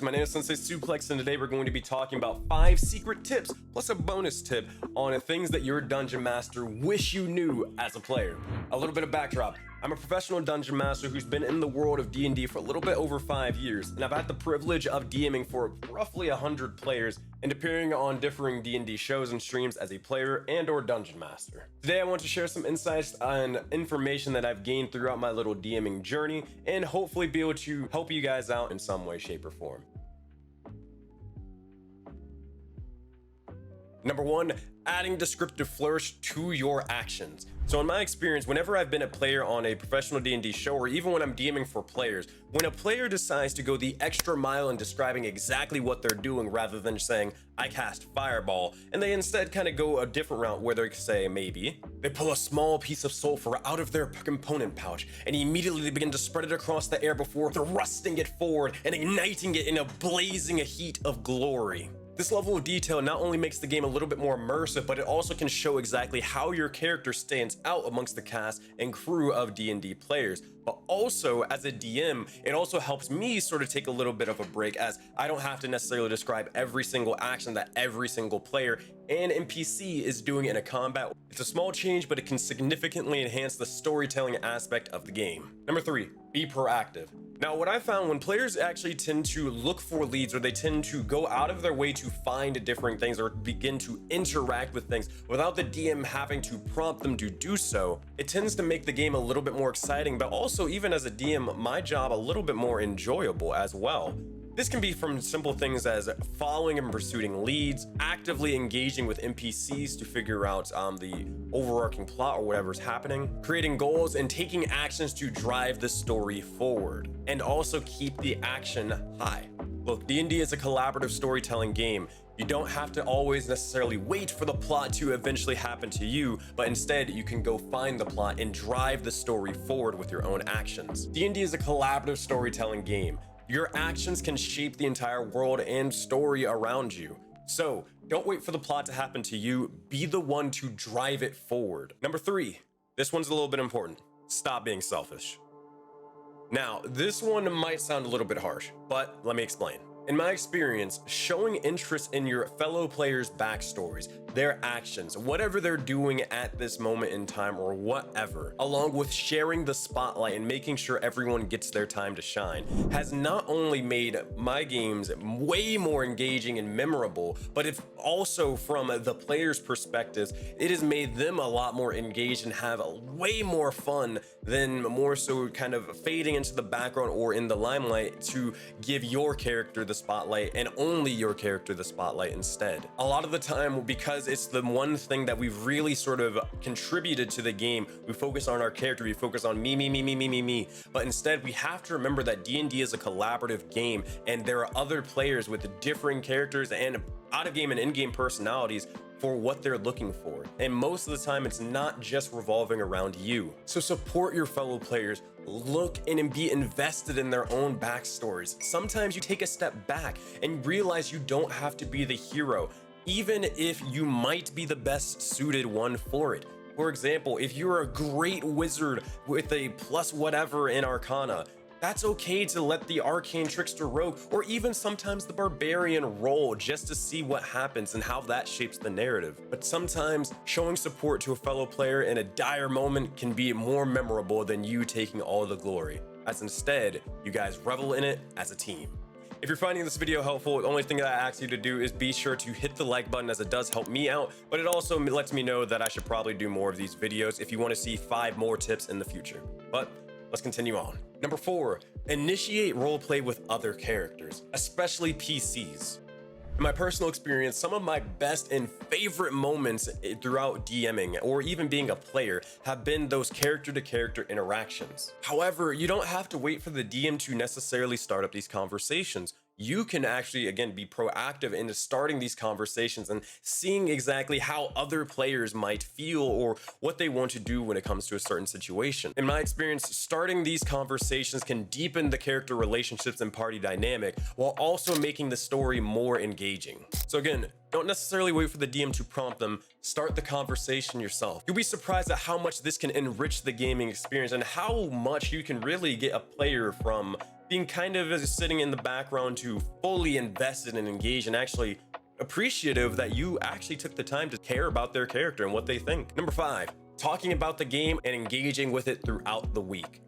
My name is Sensei Suplex, and today we're going to be talking about 5 secret tips plus a bonus tip on things that your dungeon master wish you knew as a player. A little bit of backdrop. I'm a professional dungeon master who's been in the world of D&D for a little bit over 5 years, and I've had the privilege of DMing for roughly 100 players and appearing on differing D&D shows and streams as a player and or dungeon master. Today I want to share some insights and information that I've gained throughout my little DMing journey and hopefully be able to help you guys out in some way, shape, or form. Number 1, adding descriptive flourish to your actions. So in my experience, whenever I've been a player on a professional D&D show, or even when I'm DMing for players, when a player decides to go the extra mile in describing exactly what they're doing rather than saying, I cast fireball, and they instead kind of go a different route where they say, maybe, they pull a small piece of sulfur out of their component pouch and immediately they begin to spread it across the air before thrusting it forward and igniting it in a blazing heat of glory. This level of detail not only makes the game a little bit more immersive, but it also can show exactly how your character stands out amongst the cast and crew of D&D players. But also, as a DM, it also helps me sort of take a little bit of a break, as I don't have to necessarily describe every single action that every single player and NPC is doing in a combat. It's a small change, but it can significantly enhance the storytelling aspect of the game. Number 3, be proactive. Now, what I found when players actually tend to look for leads, or they tend to go out of their way to find different things or begin to interact with things without the DM having to prompt them to do so, it tends to make the game a little bit more exciting, but also, even as a DM, my job a little bit more enjoyable as well. This can be from simple things as following and pursuing leads, actively engaging with NPCs to figure out the overarching plot or whatever's happening, creating goals and taking actions to drive the story forward, and also keep the action high. Look, D&D is a collaborative storytelling game. You don't have to always necessarily wait for the plot to eventually happen to you, but instead you can go find the plot and drive the story forward with your own actions. D&D is a collaborative storytelling game. Your actions can shape the entire world and story around you. So don't wait for the plot to happen to you. Be the one to drive it forward. Number 3, this one's a little bit important. Stop being selfish. Now, this one might sound a little bit harsh, but let me explain. In my experience, showing interest in your fellow players' backstories, their actions, whatever they're doing at this moment in time or whatever, along with sharing the spotlight and making sure everyone gets their time to shine, has not only made my games way more engaging and memorable, but if also from the players' perspectives, it has made them a lot more engaged and have way more fun than more so kind of fading into the background or in the limelight to give your character the spotlight and only your character the spotlight instead. A lot of the time, because it's the one thing that we've really sort of contributed to the game, we focus on our character, we focus on me, but instead we have to remember that D&D is a collaborative game and there are other players with differing characters and out-of-game and in-game personalities for what they're looking for. And most of the time, it's not just revolving around you. So support your fellow players, look in and be invested in their own backstories. Sometimes you take a step back and realize you don't have to be the hero, even if you might be the best suited one for it. For example, if you're a great wizard with a plus whatever in Arcana, that's okay to let the arcane trickster rogue or even sometimes the barbarian roll just to see what happens and how that shapes the narrative. But sometimes showing support to a fellow player in a dire moment can be more memorable than you taking all the glory, as instead you guys revel in it as a team. If you're finding this video helpful, the only thing that I ask you to do is be sure to hit the like button, as it does help me out, but it also lets me know that I should probably do more of these videos if you want to see 5 more tips in the future. But let's continue on. Number 4, initiate roleplay with other characters, especially PCs. In my personal experience, some of my best and favorite moments throughout DMing or even being a player have been those character-to-character interactions. However, you don't have to wait for the DM to necessarily start up these conversations. You can actually, again, be proactive into starting these conversations and seeing exactly how other players might feel or what they want to do when it comes to a certain situation. In my experience, starting these conversations can deepen the character relationships and party dynamic while also making the story more engaging. So again, don't necessarily wait for the DM to prompt them, start the conversation yourself. You'll be surprised at how much this can enrich the gaming experience and how much you can really get a player from being kind of sitting in the background to fully invested and engaged and actually appreciative that you actually took the time to care about their character and what they think. Number 5, talking about the game and engaging with it throughout the week.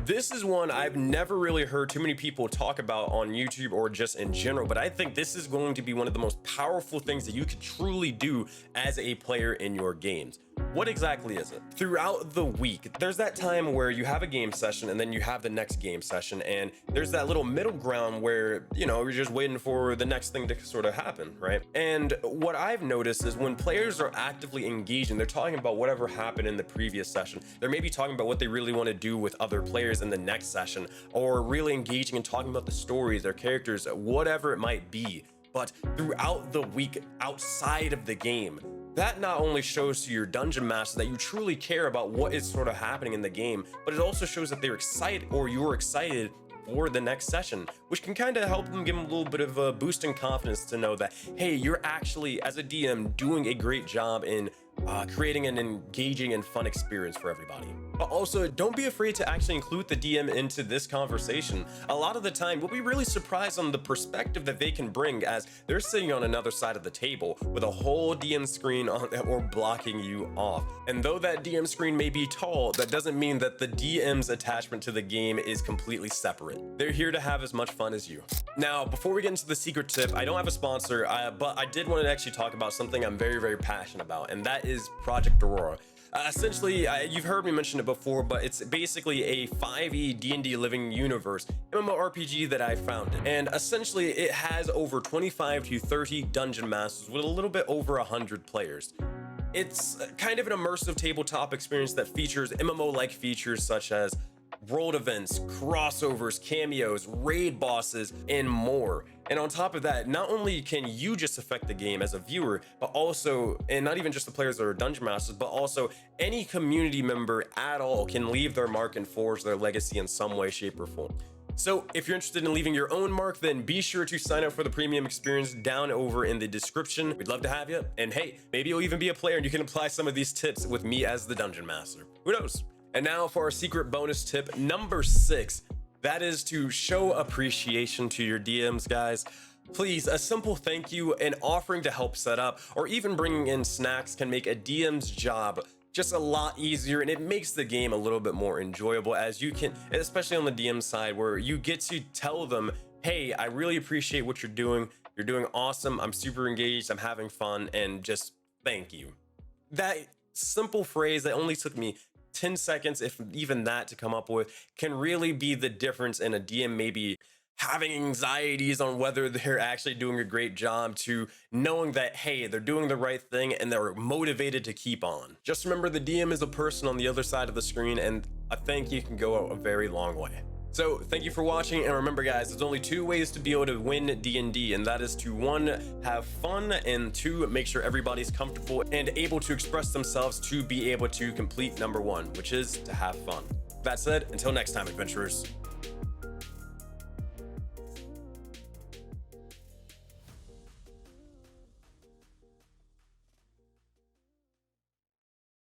This is one I've never really heard too many people talk about on YouTube or just in general, but I think this is going to be one of the most powerful things that you could truly do as a player in your games. What exactly is it? Throughout the week, there's that time where you have a game session and then you have the next game session, and there's that little middle ground where, you know, you're just waiting for the next thing to sort of happen, right? And what I've noticed is when players are actively engaging, they're talking about whatever happened in the previous session. They're maybe talking about what they really want to do with other players in the next session, or really engaging and talking about the stories, their characters, whatever it might be. But throughout the week, outside of the game, that not only shows to your dungeon master that you truly care about what is sort of happening in the game, but it also shows that they're excited, or you're excited for the next session, which can kind of help them, give them a little bit of a boost in confidence to know that, hey, you're actually, as a DM, doing a great job in creating an engaging and fun experience for everybody. But also, don't be afraid to actually include the DM into this conversation. A lot of the time, we'll be really surprised on the perspective that they can bring, as they're sitting on another side of the table with a whole DM screen on or blocking you off. And though that DM screen may be tall, that doesn't mean that the DM's attachment to the game is completely separate. They're here to have as much fun as you. Now, before we get into the secret tip, I don't have a sponsor, but I did want to actually talk about something I'm very, very passionate about, and that is Project Aurora. Essentially, you've heard me mention it before, but it's basically a 5e D&D living universe MMORPG that I founded. And essentially, it has over 25 to 30 dungeon masters with a little bit over 100 players. It's kind of an immersive tabletop experience that features MMO-like features such as world events, crossovers, cameos, raid bosses, and more. And on top of that, not only can you just affect the game as a viewer, but also, and not even just the players that are dungeon masters, but also any community member at all can leave their mark and forge their legacy in some way, shape, or form. So if you're interested in leaving your own mark, then be sure to sign up for the premium experience down over in the description. We'd love to have you. And hey, maybe you'll even be a player and you can apply some of these tips with me as the dungeon master. Who knows? And now for our secret bonus tip, number 6. That is to show appreciation to your DMs, guys. Please, a simple thank you, an offering to help set up, or even bringing in snacks can make a DM's job just a lot easier, and it makes the game a little bit more enjoyable, as you can, especially on the DM side, where you get to tell them, hey, I really appreciate what you're doing awesome, I'm super engaged, I'm having fun, and just thank you. That simple phrase that only took me 10 seconds, if even that, to come up with, can really be the difference in a DM maybe having anxieties on whether they're actually doing a great job, to knowing that, hey, they're doing the right thing and they're motivated to keep on. Just remember, the DM is a person on the other side of the screen, and a thank you can go a very long way. So thank you for watching, and remember, guys, there's only 2 ways to be able to win D&D, and that is to 1, have fun, and 2, make sure everybody's comfortable and able to express themselves to be able to complete number 1, which is to have fun. That said, until next time, adventurers.